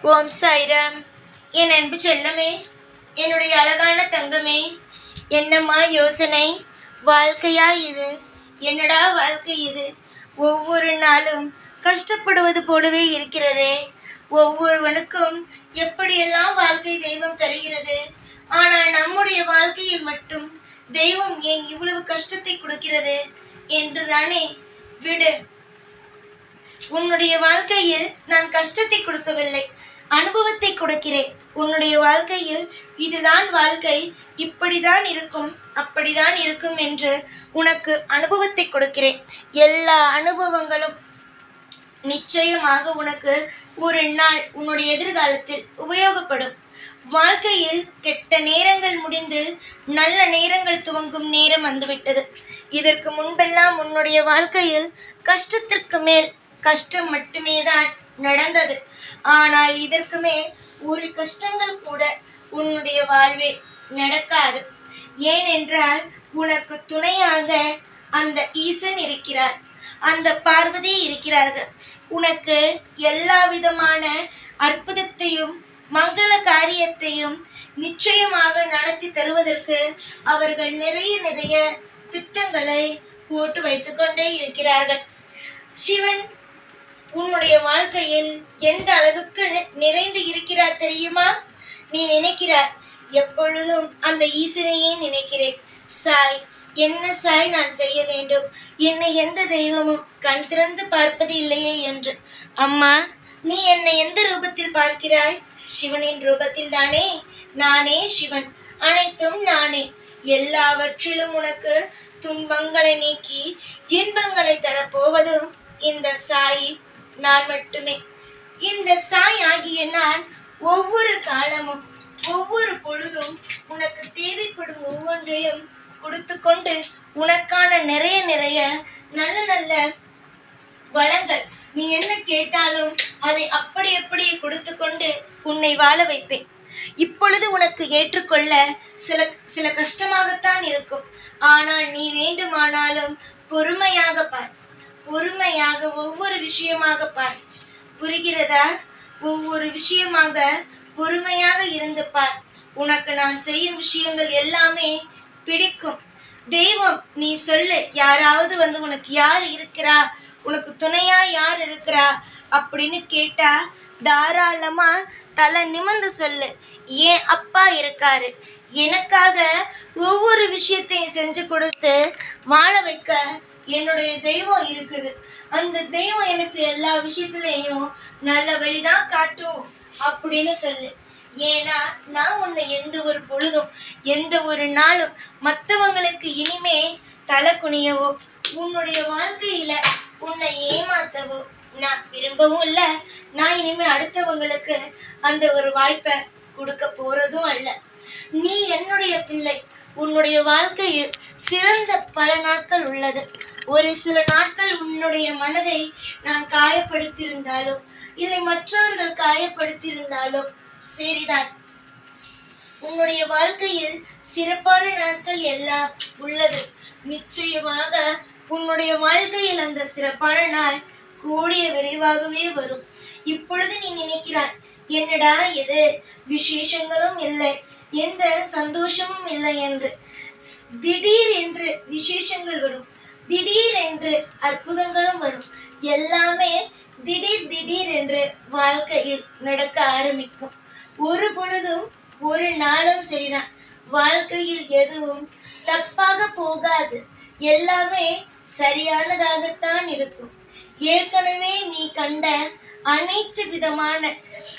ஓம் சாய்ராம். என் அன்பு செல்லமே, என்னுடைய அழகான தங்கமே, என்னம்மா யோசனை? வாழ்க்கையா இது? என்னடா வாழ்க்கை இது? ஒவ்வொரு நாளும் கஷ்டப்படுவது போலவே இருக்கிறதே. ஒவ்வொருவனுக்கும் எப்படியெல்லாம் வாழ்க்கை தெய்வம் தருகிறது. ஆனால் நம்முடைய வாழ்க்கையில் மட்டும் தெய்வம் ஏன் இவ்வளவு கஷ்டத்தை கொடுக்கிறது என்றுதானே விடு. உன்னுடைய வாழ்க்கையில் நான் கஷ்டத்தை கொடுக்கவில்லை, அனுபவத்தை கொடுக்கிறேன். உன்னுடைய வாழ்க்கையில் இதுதான் வாழ்க்கை, இப்படிதான் இருக்கும், அப்படிதான் இருக்கும் என்று உனக்கு அனுபவத்தை கொடுக்கிறேன். எல்லா அனுபவங்களும் நிச்சயமாக உனக்கு ஒரு நாள் உன்னுடைய எதிர்காலத்தில் உபயோகப்படும். வாழ்க்கையில் கெட்ட நேரங்கள் முடிந்து நல்ல நேரங்கள் துவங்கும் நேரம் வந்துவிட்டது. இதற்கு முன்பெல்லாம் உன்னுடைய வாழ்க்கையில் கஷ்டத்திற்கு மேல் கஷ்டம் மட்டுமே தான் நடந்தது. ஆனால் இதற்கு மேல் ஒரு கஷ்டங்கள் கூட உன்னுடைய வாழ்வில் நடக்காது. ஏனென்றால் உனக்கு துணையாக அந்த ஈசன் இருக்கிறார், அந்த பார்வதி இருக்கிறார்கள். உனக்கு எல்லா விதமான அற்புதத்தையும் மங்கள காரியத்தையும் நிச்சயமாக நடத்தி தருவதற்கு அவர்கள் நிறைய திட்டங்களை போட்டு வைத்துக் கொண்டே இருக்கிறார்கள். சிவன் உன்னுடைய வாழ்க்கையில் எந்த அளவுக்கு நிறைந்து இருக்கிறார் தெரியுமா? நீ நினைக்கிறார் எப்பொழுதும் அந்த ஈசனையே நினைக்கிறேன். சாய், என்ன சாய் நான் செய்ய வேண்டும்? என்னை எந்த தெய்வமும் கண் திறந்து பார்ப்பது இல்லையே என்று. அம்மா, நீ என்னை எந்த ரூபத்தில் பார்க்கிறாய்? சிவனின் ரூபத்தில் தானே. நானே சிவன், அனைத்தும் நானே. எல்லாவற்றிலும் உனக்கு துன்பங்களை நீக்கி இன்பங்களை தரப்போவதும் இந்த சாய் நான் மட்டுமே. இந்த சாய் ஆகிய நான் ஒவ்வொரு காலமும் ஒவ்வொரு பொழுதும் உனக்கு தேவைப்படும் ஒவ்வொன்றையும் கொடுத்து கொண்டு உனக்கான நிறைய நல்ல வளங்கள் நீ என்ன கேட்டாலும் அதை அப்படியே கொடுத்து கொண்டு உன்னை வாழ வைப்பேன். இப்பொழுது உனக்கு ஏற்றுக்கொள்ள சில கஷ்டமாகத்தான் இருக்கும். ஆனால் நீ வேண்டுமானாலும் பொறுமையாக பார், பொறுமையாக ஒவ்வொரு விஷயமாக பார். புரிகிறதா? ஒவ்வொரு விஷயமாக பொறுமையாக இருந்து பார். உனக்கு நான் செய்யும் விஷயங்கள் எல்லாமே பிடிக்கும். தெய்வம் நீ சொல்லு, யாராவது வந்து உனக்கு யார் இருக்கிறா, உனக்கு துணையா யார் இருக்கிறா அப்படின்னு கேட்டா தாராளமா தலை நிமிர்ந்து சொல்லு. ஏன் அப்பா இருக்காரு, எனக்காக ஒவ்வொரு விஷயத்தையும் செஞ்சு கொடுத்து வாழ வைக்க என்னுடைய தெய்வம் இருக்குது. அந்த தெய்வம் எனக்கு எல்லா விஷயத்திலையும் நல்ல வழிதான் காட்டும் அப்படின்னு சொல்லு. ஏன்னா நான் உன்னை எந்த ஒரு பொழுதும் எந்த ஒரு நாளும் மற்றவங்களுக்கு இனிமே தலை குனியவோ உன்னுடைய வாழ்க்கையில உன்னை ஏமாத்தவோ நான் விரும்பவும் இல்லை. நான் இனிமே அடுத்தவங்களுக்கு அந்த ஒரு வாய்ப்பை கொடுக்க போறதும் அல்ல. நீ என்னுடைய பிள்ளை. உன்னுடைய வாழ்க்கையில் சிறந்த பல நாட்கள் உள்ளது. ஒரு சில நாட்கள் உன்னுடைய மனதை நான் காயப்படுத்தியிருந்தாலோ இல்லை மற்றவர்கள் காயப்படுத்தியிருந்தாலோ சரிதான். உன்னுடைய வாழ்க்கையில் சிறப்பான நாட்கள் எல்லாம் உள்ளது. நிச்சயமாக உன்னுடைய வாழ்க்கையில் அந்த சிறப்பான நாள் கூடிய விரைவாகவே வரும். இப்பொழுது நீ நினைக்கிறாய், என்னடா இது விசேஷங்களும் இல்லை, எந்த சந்தோஷமும் இல்லை என்று. திடீர் என்று விசேஷங்கள் வரும், திடீர் என்று அற்புதங்களும் வரும். எல்லாமே திடீர் என்று வாழ்க்கையில் நடக்க ஆரம்பிக்கும். ஒரு பொழுதும் ஒரு நாளும் சரிதான். வாழ்க்கையில் எதுவும் தப்பாக போகாது, எல்லாமே சரியானதாகத்தான் இருக்கும். ஏற்கனவே நீ கண்ட அனைத்து விதமான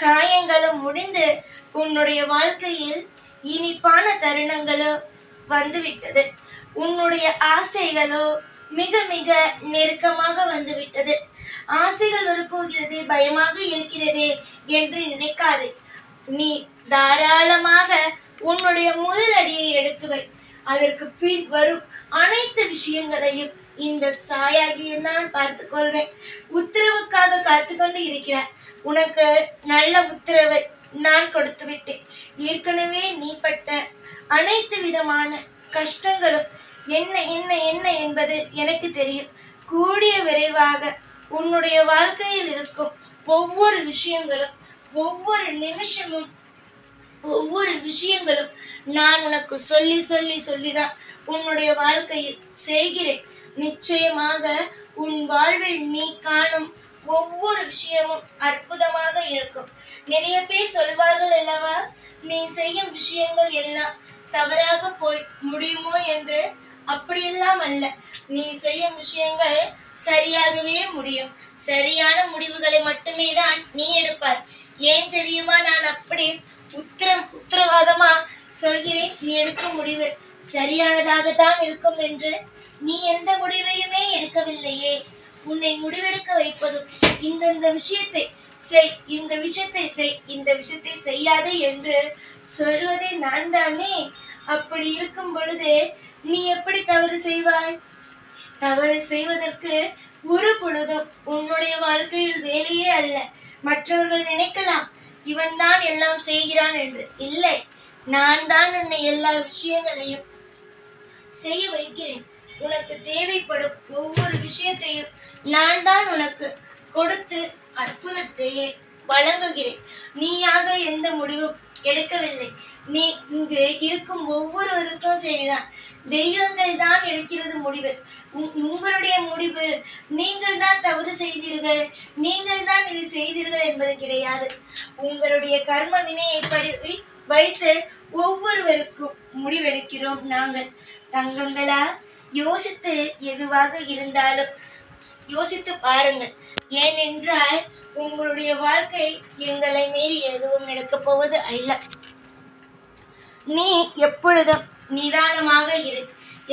காயங்களும் முடிந்து உன்னுடைய வாழ்க்கையில் இனிப்பான தருணங்களோ வந்துவிட்டது. உன்னுடைய ஆசைகளோ மிக நெருக்கமாக வந்துவிட்டது. ஆசைகள் வரப்போகிறது, பயமாக இருக்கிறதே என்று நினைக்காதே. நீ தாராளமாக உன்னுடைய முதல் அடியை எடுத்து வை. அதற்கு பின் வரும் அனைத்து விஷயங்களையும் இந்த சாயாகிய நான் பார்த்துக் கொள்வேன். உத்தரவுக்காக காத்து கொண்டு இருக்கிறார். உனக்கு நல்ல உத்தரவை நான் கொடுத்து விட்டேன். ஏற்கனவே நீ பட்ட அனைத்து விதமான கஷ்டங்களும் என்ன என்பது எனக்கு தெரியும். கூடிய விரைவாக உன்னுடைய வாழ்க்கையில் இருக்கும் ஒவ்வொரு விஷயங்களும் ஒவ்வொரு நிமிஷமும் ஒவ்வொரு விஷயங்களும் நான் உனக்கு சொல்லி சொல்லி சொல்லிதான் உன்னுடைய வாழ்க்கையில் செய்கிறேன். நிச்சயமாக உன் வாழ்வில் நீ காணும் ஒவ்வொரு விஷயமும் அற்புதமாக இருக்கும். நிறைய பேர் சொல்வார்கள் அல்லவா, நீ செய்யும் விஷயங்கள் எல்லாம் தவறாக போய் முடியுமோ என்று. அப்படியெல்லாம் அல்ல, நீ செய்யும் விஷயங்கள் சரியாகவே முடியும். சரியான முடிவுகளை மட்டுமே தான் நீ எடுப்பாய். ஏன் தெரியுமா, நான் அப்படி உத்தரவாதமா சொல்கிறேன், நீ எடுக்கும் முடிவு சரியானதாக தான் இருக்கும் என்று. நீ எந்த முடிவையுமே எடுக்கவில்லையே. உன்னை முடிவெடுக்க வைப்பதும் இந்த விஷயத்தை செய், இந்த விஷயத்தை செய், இந்த விஷயத்தை செய்யாதே என்று சொல்வதே நான் தானே. அப்படி இருக்கும் பொழுது நீ எப்படி தவறு செய்வாய்? தவறு செய்வதற்கு ஒரு பொழுதும் உன்னுடைய வாழ்க்கையில் வேலையே அல்ல. மற்றவர்கள் நினைக்கலாம் இவன் தான் எல்லாம் செய்கிறான் என்று. இல்லை, நான் தான் உன்னை எல்லா விஷயங்களையும் செய்ய வைக்கிறேன். உனக்கு தேவைப்படும் ஒவ்வொரு விஷயத்தையும் நான் தான் உனக்கு கொடுத்து அற்புதத்தையே வழங்குகிறேன். நீயாக எந்த முடிவும் எடுக்கவில்லை. நீ இங்கு இருக்கும் ஒவ்வொருவருக்கும் சரிதான். தெய்வங்கள் தான் எடுக்கிறது முடிவு. உங்களுடைய முடிவு நீங்கள் தான் தவறு செய்தீர்கள், நீங்கள் தான் இது செய்தீர்கள் என்பது கிடையாது. உங்களுடைய கர்ம வினையை வைத்து ஒவ்வொருவருக்கும் முடிவெடுக்கிறோம் நாங்கள். தங்கங்களா, யோசித்து எதுவாக இருந்தாலும் யோசித்து பாருங்கள். ஏனென்றால் உங்களுடைய வாழ்க்கை எங்களை மீறி எதுவும் நடக்கப் போவது அல்ல. நீ எப்பொழுதும் நிதானமாக இரு.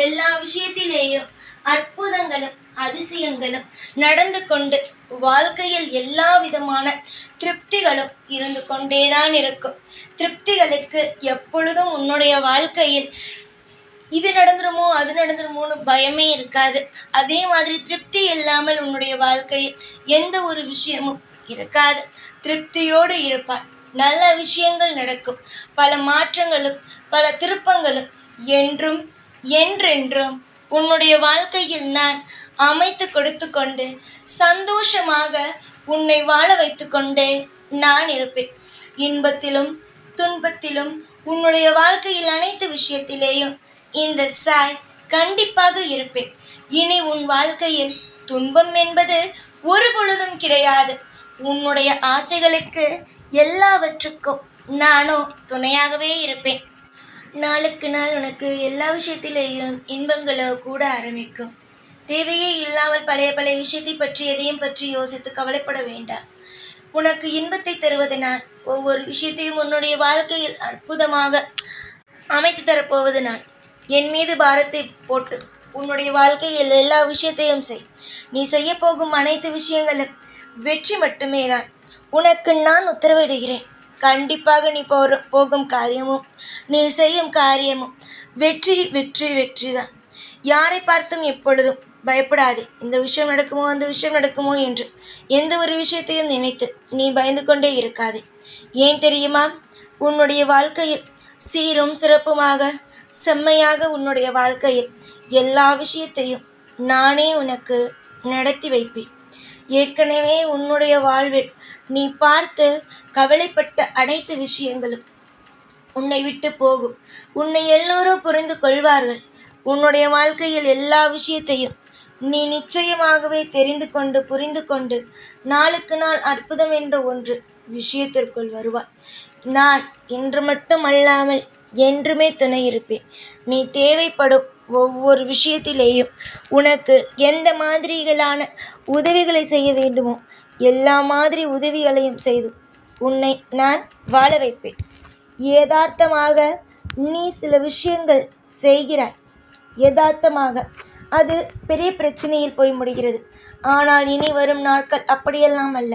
எல்லா விஷயத்திலேயும் அற்புதங்களும் அதிசயங்களும் நடந்து கொண்டு வாழ்க்கையில் எல்லா விதமான திருப்திகளும் இருந்து கொண்டேதான் இருக்கும். திருப்திகளுக்கு எப்பொழுதும் உன்னுடைய வாழ்க்கையில் இது நடந்துருமோ அது நடந்துருமோன்னு பயமே இருக்காது. அதே மாதிரி திருப்தி இல்லாமல் உன்னுடைய வாழ்க்கையில் எந்த ஒரு விஷயமும் இருக்காது. திருப்தியோடு இருப்பாய். நல்ல விஷயங்கள் நடக்கும். பல மாற்றங்களும் பல திருப்பங்களும் என்றும் என்றென்றும் உன்னுடைய வாழ்க்கையில் நான் அமைத்து கொடுத்து கொண்டு சந்தோஷமாக உன்னை வாழ வைத்து கொண்டே நான் இருப்பேன். இன்பத்திலும் துன்பத்திலும் உன்னுடைய வாழ்க்கையில் அனைத்து விஷயத்திலேயும் இந்த சாய் கண்டிப்பாக இருப்பேன். இனி உன் வாழ்க்கையில் துன்பம் என்பது ஒரு பொழுதும் கிடையாது. உன்னுடைய ஆசைகளுக்கு எல்லாவற்றுக்கும் நானும் துணையாகவே இருப்பேன். நாளுக்கு நாள் உனக்கு எல்லா விஷயத்திலேயும் இன்பங்களோ கூட ஆரம்பிக்கும். தேவையே இல்லாமல் பழைய விஷயத்தை பற்றி எதையும் பற்றி யோசித்து கவலைப்பட வேண்டாம். உனக்கு இன்பத்தை தருவது நான். ஒவ்வொரு விஷயத்தையும் உன்னுடைய வாழ்க்கையில் அற்புதமாக அமைத்து தரப்போவது நான். என் மீது பாரத்தை போட்டு உன்னுடைய வாழ்க்கையில் எல்லா விஷயத்தையும் செய். நீ செய்ய போகும் அனைத்து விஷயங்களும் வெற்றி மட்டுமே தான். உனக்கு நான் உத்தரவிடுகிறேன். கண்டிப்பாக நீ போகும் காரியமும் நீ செய்யும் காரியமும் வெற்றி வெற்றி வெற்றி தான். யாரை பார்த்தும் எப்பொழுதும் பயப்படாதே. இந்த விஷயம் நடக்குமோ அந்த விஷயம் நடக்குமோ என்று எந்த ஒரு விஷயத்தையும் நினைத்து நீ பயந்து கொண்டே இருக்காதே. ஏன் தெரியுமா, உன்னுடைய வாழ்க்கையில் சீரும் சிறப்புமாக செம்மையாக உன்னுடைய வாழ்க்கையில் எல்லா விஷயத்தையும் நானே உனக்கு நடத்தி வைப்பேன். ஏற்கனவே உன்னுடைய வாழ்வில் நீ பார்த்து கவலைப்பட்ட அனைத்து விஷயங்களும் உன்னை விட்டு போகும். உன்னை எல்லோரும் புரிந்து கொள்வார்கள். உன்னுடைய வாழ்க்கையில் எல்லா விஷயத்தையும் நீ நிச்சயமாகவே தெரிந்து கொண்டு புரிந்து கொண்டு நாளுக்கு நாள் அற்புதம் என்ற ஒன்று விஷயத்திற்குள் வருவாய். நான் இன்று மட்டும் அல்லாமல் என்றுமே துணை இருப்பேன். நீ தேவைப்படும் ஒவ்வொரு விஷயத்திலேயும் உனக்கு எந்த மாதிரிகளான உதவிகளை செய்ய வேண்டுமோ எல்லா மாதிரி உதவிகளையும் செய்து உன்னை நான் வாழ வைப்பேன். யதார்த்தமாக நீ சில விஷயங்கள் செய்கிறாய். யதார்த்தமாக அது பெரிய பிரச்சனையில் போய் முடிகிறது. ஆனால் இனி வரும் நாட்கள் அப்படியெல்லாம் அல்ல.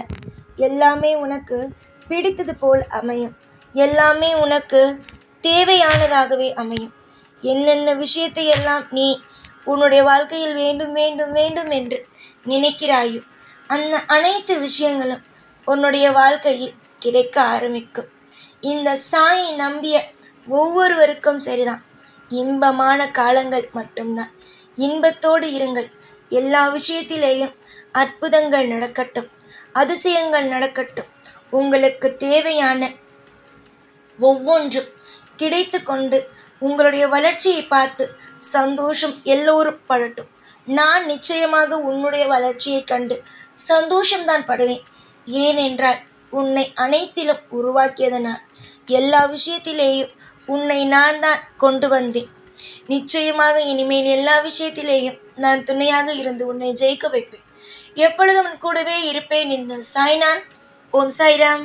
எல்லாமே உனக்கு பிடித்தது போல் அமையும். எல்லாமே உனக்கு தேவையானதாகவே அமையும். என்னென்ன விஷயத்தை எல்லாம் நீ உன்னுடைய வாழ்க்கையில் வேண்டும் வேண்டும் வேண்டும் என்று நினைக்கிறாயோ அந்த அனைத்து விஷயங்களும் உன்னுடைய வாழ்க்கையில் கிடைக்க ஆரம்பிக்கும். இந்த சாயை நம்பிய ஒவ்வொருவருக்கும் சரிதான். இன்பமான காலங்கள் மட்டும்தான். இன்பத்தோடு இருங்கள். எல்லா விஷயத்திலேயும் அற்புதங்கள் நடக்கட்டும், அதிசயங்கள் நடக்கட்டும். உங்களுக்கு தேவையான ஒவ்வொன்றும் கிடைத்து கொண்டு உங்களுடைய வளர்ச்சியை பார்த்து சந்தோஷம் எல்லோரும் படட்டும். நான் நிச்சயமாக உன்னுடைய வளர்ச்சியை கண்டு சந்தோஷம்தான் படுவேன். ஏனென்றால் உன்னை அனைத்திலும் உருவாக்கியதனால் எல்லா விஷயத்திலேயும் உன்னை நான் தான் கொண்டு வந்தேன். நிச்சயமாக இனிமேல் எல்லா விஷயத்திலேயும் நான் துணையாக இருந்து உன்னை ஜெயிக்க வைப்பேன். எப்பொழுதும் உன் கூடவே இருப்பேன். இந்த சாய்நான். ஓம் சாய்ராம்.